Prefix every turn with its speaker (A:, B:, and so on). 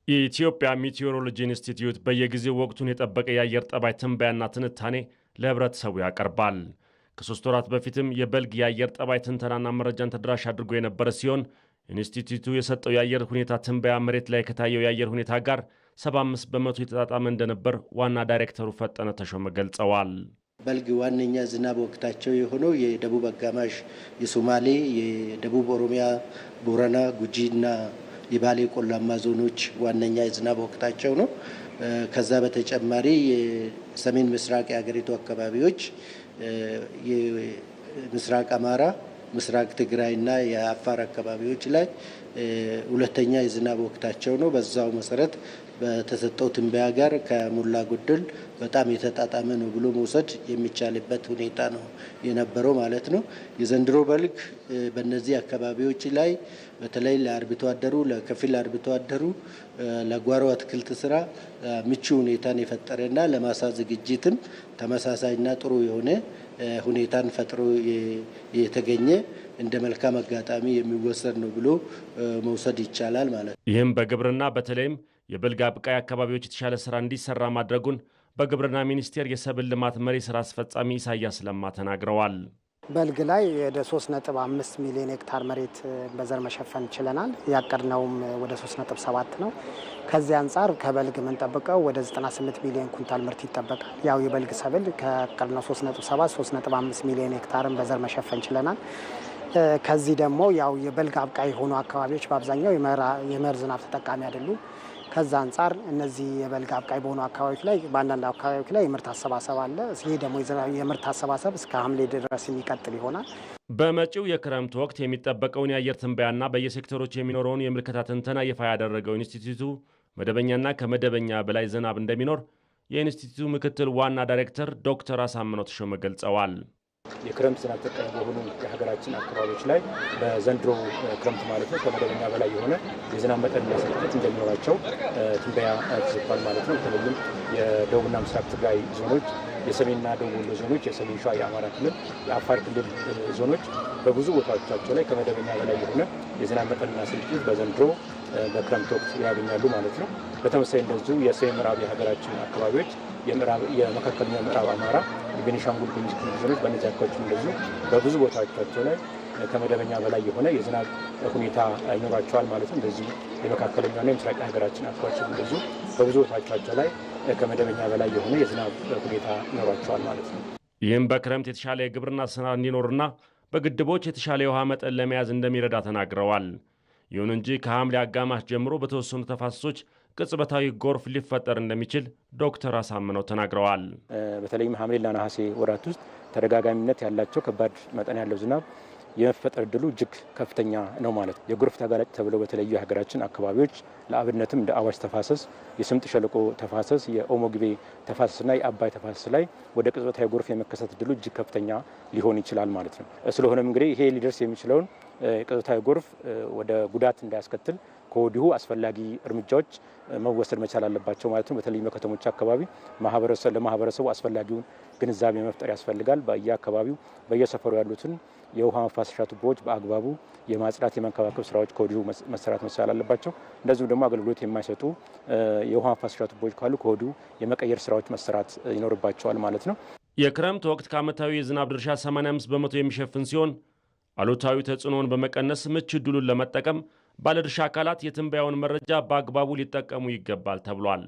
A: የኢትዮጵያ ሚቲዮሮሎጂ ኢንስቲትዩት በየጊዜው ወቅቱን የጠበቀ የአየር ጠባይ ትንበያና ትንታኔ ለህብረተሰቡ ያቀርባል። ከ3 ወራት በፊትም የበልግ የአየር ጠባይ ትንተናና መረጃን ተደራሽ አድርጎ የነበረ ሲሆን ኢንስቲትዩቱ የሰጠው የአየር ሁኔታ ትንበያ መሬት ላይ ከታየው የአየር ሁኔታ ጋር 75 በመቶ የተጣጣመ እንደነበር ዋና ዳይሬክተሩ ፈጠነ ተሾመ ገልጸዋል።
B: በልግ ዋነኛ ዝናብ ወቅታቸው የሆነው የደቡብ አጋማሽ፣ የሶማሌ፣ የደቡብ ኦሮሚያ፣ ቦረና፣ ጉጂና የባሌ ቆላማ ዞኖች ዋነኛ የዝናብ ወቅታቸው ነው። ከዛ በተጨማሪ የሰሜን ምስራቅ የሀገሪቱ አካባቢዎች የምስራቅ አማራ፣ ምስራቅ ትግራይና የአፋር አካባቢዎች ላይ ሁለተኛ የዝናብ ወቅታቸው ነው። በዛው መሰረት በተሰጠው ትንበያ ጋር ከሞላ ጎደል በጣም የተጣጣመ ነው ብሎ መውሰድ የሚቻልበት ሁኔታ ነው የነበረው ማለት ነው። የዘንድሮ በልግ በእነዚህ አካባቢዎች ላይ በተለይ ለአርብቶ አደሩ፣ ለከፊል አርብቶ አደሩ፣ ለጓሮ አትክልት ስራ ምቹ ሁኔታን የፈጠረና ለማሳ ዝግጅትም ተመሳሳይና ጥሩ የሆነ ሁኔታን ፈጥሮ የተገኘ እንደ መልካም አጋጣሚ የሚወሰድ ነው ብሎ መውሰድ ይቻላል ማለት ነው።
A: ይህም በግብርና በተለይም የበልግ አብቃይ አካባቢዎች የተሻለ ስራ እንዲሰራ ማድረጉን በግብርና ሚኒስቴር የሰብል ልማት መሪ ስራ አስፈጻሚ ኢሳያስ ለማ ተናግረዋል።
C: በልግ ላይ ወደ 3.5 ሚሊዮን ሄክታር መሬት በዘር መሸፈን ችለናል። ያቀድነውም ወደ 3.7 ነው። ከዚህ አንጻር ከበልግ የምንጠብቀው ወደ 98 ሚሊዮን ኩንታል ምርት ይጠበቃል። ያው የበልግ ሰብል ከያቀድነው 3.7 3.5 ሚሊዮን ሄክታርን በዘር መሸፈን ችለናል። ከዚህ ደግሞ ያው የበልግ አብቃይ የሆኑ አካባቢዎች በአብዛኛው የመኸር ዝናብ ተጠቃሚ አይደሉም። ከዛ አንጻር እነዚህ የበልግ አብቃይ በሆኑ አካባቢዎች ላይ በአንዳንድ አካባቢዎች ላይ የምርት አሰባሰብ አለ። ይህ ደግሞ የምርት አሰባሰብ እስከ ሐምሌ ድረስ የሚቀጥል ይሆናል።
A: በመጪው የክረምት ወቅት የሚጠበቀውን የአየር ትንበያና በየሴክተሮች የሚኖረውን የምልከታ ትንተና ይፋ ያደረገው ኢንስቲትዩቱ መደበኛና ከመደበኛ በላይ ዝናብ እንደሚኖር የኢንስቲትዩቱ ምክትል ዋና ዳይሬክተር ዶክተር አሳምነው ተሾመ ገልጸዋል።
D: የክረምት ዝናብ ተጠቃሚ በሆኑ የሀገራችን አካባቢዎች ላይ በዘንድሮ ክረምት ማለት ነው ከመደበኛ በላይ የሆነ የዝናብ መጠን የሚያስከትት እንደሚኖራቸው ትንበያ ተሰጥቷል ማለት ነው። በተለይም የደቡብና ምስራቅ ትግራይ ዞኖች፣ የሰሜንና ደቡብ ወሎ ዞኖች፣ የሰሜን ሸዋ የአማራ ክልል፣ የአፋር ክልል ዞኖች በብዙ ቦታዎቻቸው ላይ ከመደበኛ በላይ የሆነ የዝናብ መጠንና ስርጭት በዘንድሮ በክረምት ወቅት ያገኛሉ ማለት ነው። በተመሳሳይ እንደዚሁ የሰሜን ምዕራብ የሀገራችን አካባቢዎች የመካከለኛው ምዕራብ አማራ፣ የቤኒሻንጉል ጉሙዝ ክልል ዞኖች በእነዚህ አካባቢዎች እንደዚሁ በብዙ ቦታዎቻቸው ላይ ከመደበኛ በላይ የሆነ የዝናብ ሁኔታ ይኖራቸዋል ማለት ነው። እንደዚሁ የመካከለኛውና የምስራቅ ሀገራችን አካባቢዎች እንደዚሁ በብዙ ቦታዎቻቸው ላይ ከመደበኛ በላይ የሆነ የዝናብ ሁኔታ ይኖራቸዋል ማለት ነው።
A: ይህም በክረምት የተሻለ የግብርና ስራ እንዲኖርና በግድቦች የተሻለ የውሃ መጠን ለመያዝ እንደሚረዳ ተናግረዋል። ይሁን እንጂ ከሐምሌ አጋማሽ ጀምሮ በተወሰኑ ተፋሰሶች ቅጽበታዊ ጎርፍ ሊፈጠር እንደሚችል ዶክተር አሳምነው ተናግረዋል።
D: በተለይም ሐምሌና ነሐሴ ወራት ውስጥ ተደጋጋሚነት ያላቸው ከባድ መጠን ያለው ዝናብ የመፈጠር እድሉ እጅግ ከፍተኛ ነው ማለት ነው። የጎርፍ ተጋላጭ ተብለው በተለዩ የሀገራችን አካባቢዎች ለአብነትም እንደ አዋሽ ተፋሰስ፣ የስምጥ ሸለቆ ተፋሰስ፣ የኦሞ ግቤ ተፋሰስና የአባይ ተፋሰስ ላይ ወደ ቅጽበታዊ ጎርፍ የመከሰት እድሉ እጅግ ከፍተኛ ሊሆን ይችላል ማለት ነው። ስለሆነም እንግዲህ ይሄ ሊደርስ የሚችለውን ቅጽበታዊ ጎርፍ ወደ ጉዳት እንዳያስከትል ከወዲሁ አስፈላጊ እርምጃዎች መወሰድ መቻል አለባቸው ማለት ነው። በተለይ በከተሞች አካባቢ ለማህበረሰቡ አስፈላጊውን ግንዛቤ መፍጠር ያስፈልጋል። በየአካባቢው በየሰፈሩ ያሉትን የውሃ መፋሰሻ ቱቦዎች በአግባቡ የማጽዳት የመንከባከብ ስራዎች ከወዲሁ መሰራት መቻል አለባቸው። እንደዚሁም ደግሞ አገልግሎት የማይሰጡ የውሃ መፋሰሻ ቱቦዎች ካሉ ከወዲሁ የመቀየር ስራዎች መሰራት ይኖርባቸዋል ማለት ነው።
A: የክረምት ወቅት ከዓመታዊ የዝናብ ድርሻ 85 በመቶ የሚሸፍን ሲሆን አሉታዊ ተጽዕኖውን በመቀነስ ምቹ ዕድሉን ለመጠቀም ባለድርሻ አካላት የትንበያውን መረጃ በአግባቡ ሊጠቀሙ ይገባል ተብሏል።